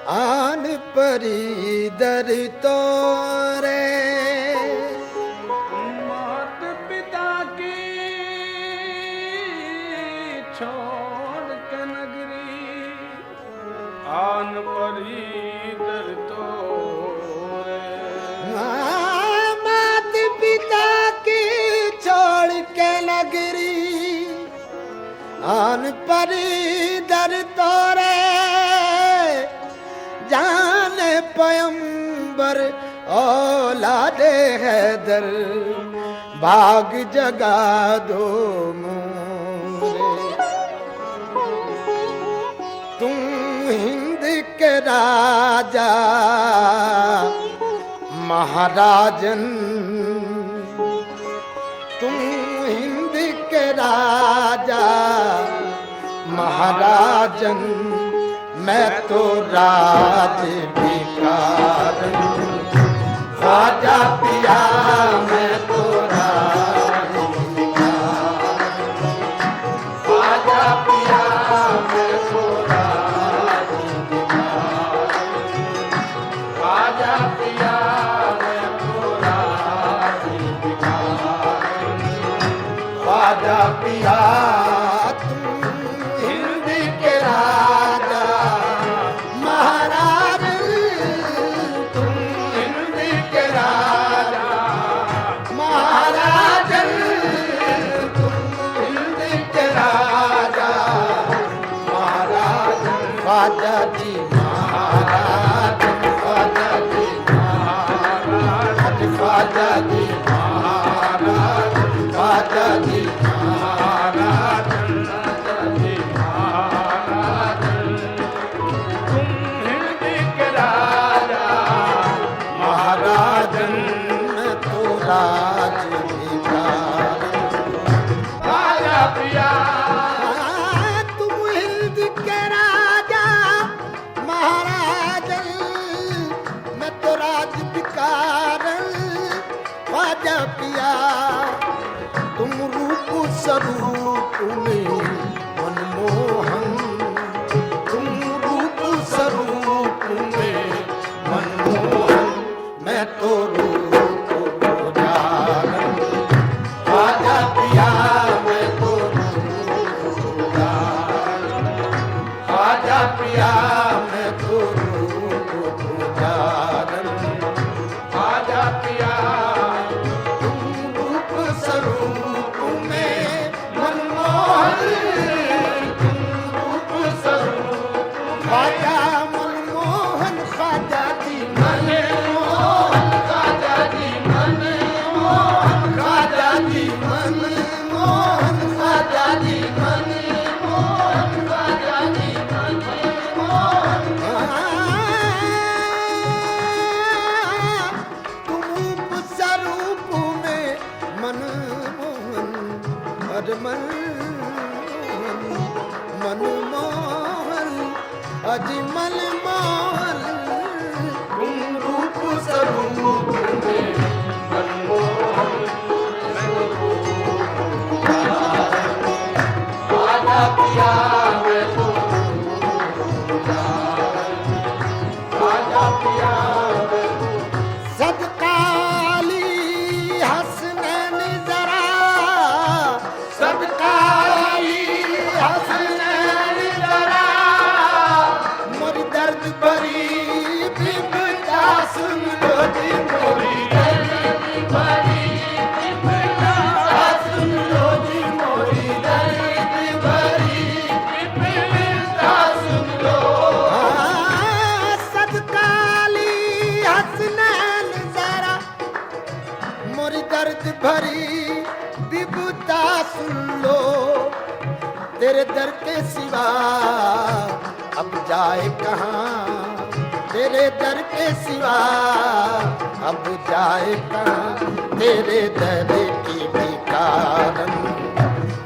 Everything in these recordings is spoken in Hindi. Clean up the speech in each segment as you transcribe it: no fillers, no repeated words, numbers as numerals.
आन परी दर तोरे मात पिता की छोड़ के नगरी आन परी दर तोरे मात पिता की छोड़ के नगरी आन परी दर तोरे जाने पयंबर औलादे हैदर भाग जगा दो मोरे तुम हिंद के राजा महाराजन तुम हिंद के राजा महाराजन मैं तो राज भिकार ख्वाजा पिया मैं तो राज भिकार ख्वाजा पिया मैं तो राज भिकार ख्वाजा पिया मैं तो राज भिकार ख्वाजा पिया ख्वाजा जी महाराज ख्वाजा जी महाराज ख्वाजा जी महाराज ख्वाजा जी महाराज तुम हिंद के राजा महाराजन मैं तो राज भिकार ख्वाजा पिया ख्वाजा पिया तुम रूप स्वरूप में मनमोहन तुम रूप स्वरूप में मनमोहन मैं तो रूप उजागर ख्वाजा पिया मैं तो रूप उजागर ख्वाजा पिया मैं तो रूप उजागर ख्वाजा पिया स्वरूप में मनमोहन तुम रूप स्वरूप ख्वाजा मनमोहन ख्वाजा जी मनमोहन ख्वाजा जी मनमोहन ख्वाजा जी मनमोहन ख्वाजा जी मनमोहन ख्वाजा जी मनमोहन तुम रूप स्वरूप में मनमोहन मनमोहन अजमल मोहन तुम रूप स्वरूप में मनमोहन ख्वाजा पिया मैं तो ख्वाजा पिया सदकाली हसनैन जरा सदकाली हसनैन जरा मोरी दर्द भरी विपदा सुन लो जी मोरी दर्द भरी विपदा सुन लो जी मोरी दर्द भरी विपदा सुन लो सदकाली हसनैन जरा मोरी दर्द भरी विपदा सुन लो तेरे दर के सिवा अब जाए कहाँ तेरे दर के सिवा अब जाए कहाँ तेरे दर की भिकारन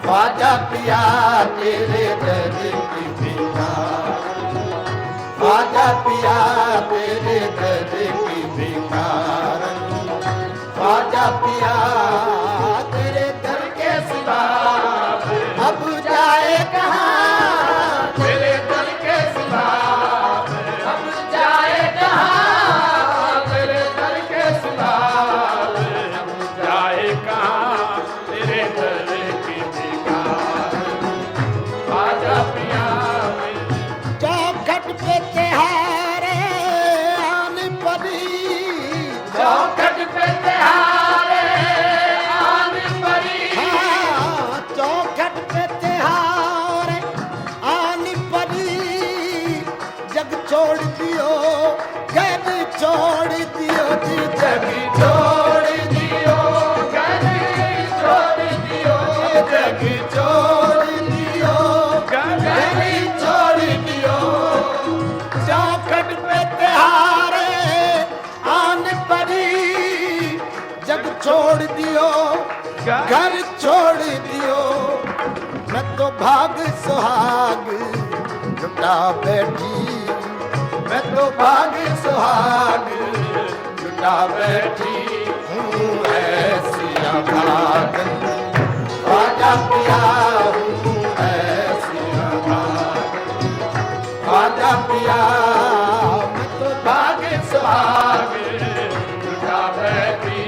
ख्वाजा पिया तेरे दर की भिकारन ख्वाजा पिया तेरे दर की भिकारन ख्वाजा पिया तेरे दर के सिवा अब जाए कहाँ तेरे दर के सिवा अब जाए पे तिहारे आन परी हाँ, चौखट पे तिहारे आन परी जग छोड़ दियो घर छोड़ दियो जी जग छोड़ दियो घर छोड़ दियो जग छोड़ दियो घर घर छोड़ दियो चौखट पे तिहारे आन परी जग छोड़ दियो घर छोड़ दियो मैं तो भाग सुहाग लुटा बैठी मैं तो भाग सुहाग लुटा बैठी हूँ ऐसी अभागन आजा पिया हूँ ऐसी अभागन आजा पिया मैं तो भाग सुहाग लुटा बैठी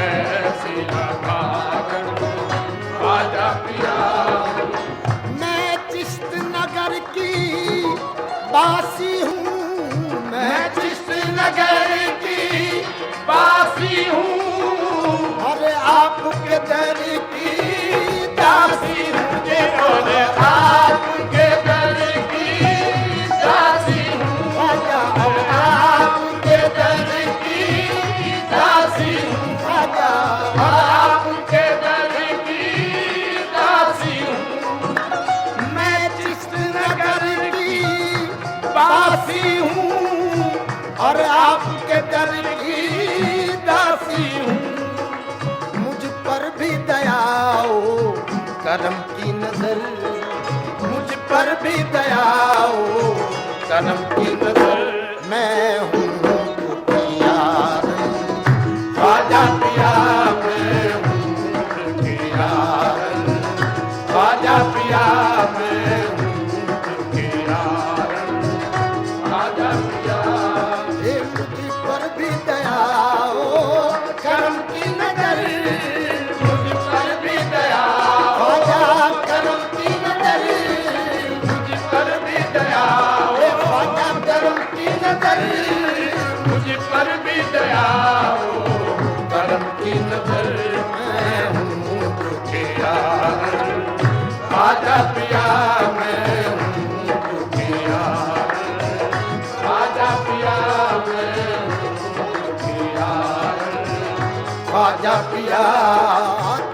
ऐसी अभागन आजा पिया मैं चिश्त नगर की बासी हूँ मैं चिश्त नगर की बासी हूँ अरे आपके दर की दासी मुझे और आपके दर की दासी हूँ आजा अब आपके दर की दासी हूँ आजा आपके दर की दासी हूँ मैं चिश्त नगर की बासी हूँ और आपके दर की दासी हूँ मुझ पर भी दया हो करम की नजर मुझ पर भी दया हो करम की नजर मैं हूँ तो यार आजा पिया मैं हूँ तो यार आजा पिया मैं हूँ तो यार आजा पिया हे मुझ पर भी दया हो करम की नजर मुझ पर भी दया आजा करम की नजर मुझ पर भी दया हे आजा करम की नजर मुझ पर भी दया करम की नजर मैं हूँ तुझे यार आजा पिया मैं हूँ तुझे यार आजा पिया मैं तुझे यार आजा पिया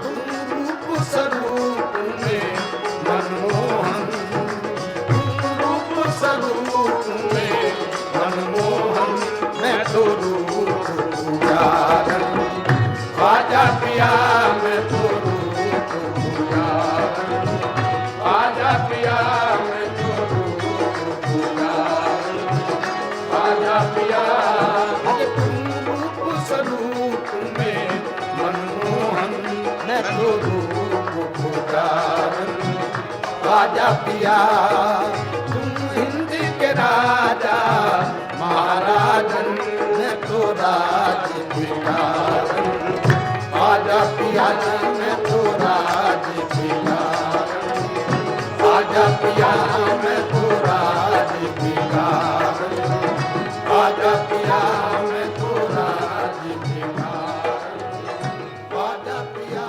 तुम रूप स्वरूप में मनमोहन तुम रूप स्वरूप में मनमोहन मैं तो रूप उजागर आजा पिया मैं तो रूप उजागर आजा पिया मैं रूप उजागर आजा पिया अरे तुम रूप स्वरूप में मनमोहन मैं तो रूप उजागर आजा पिया तुम हिंद के राजा महाराजन मैं तो राज भिखारन आजा पिया मैं तो राज भिखारन आजा पिया मैं तो राज भिखारन आजा पिया मैं तो राज भिखारन आजा पिया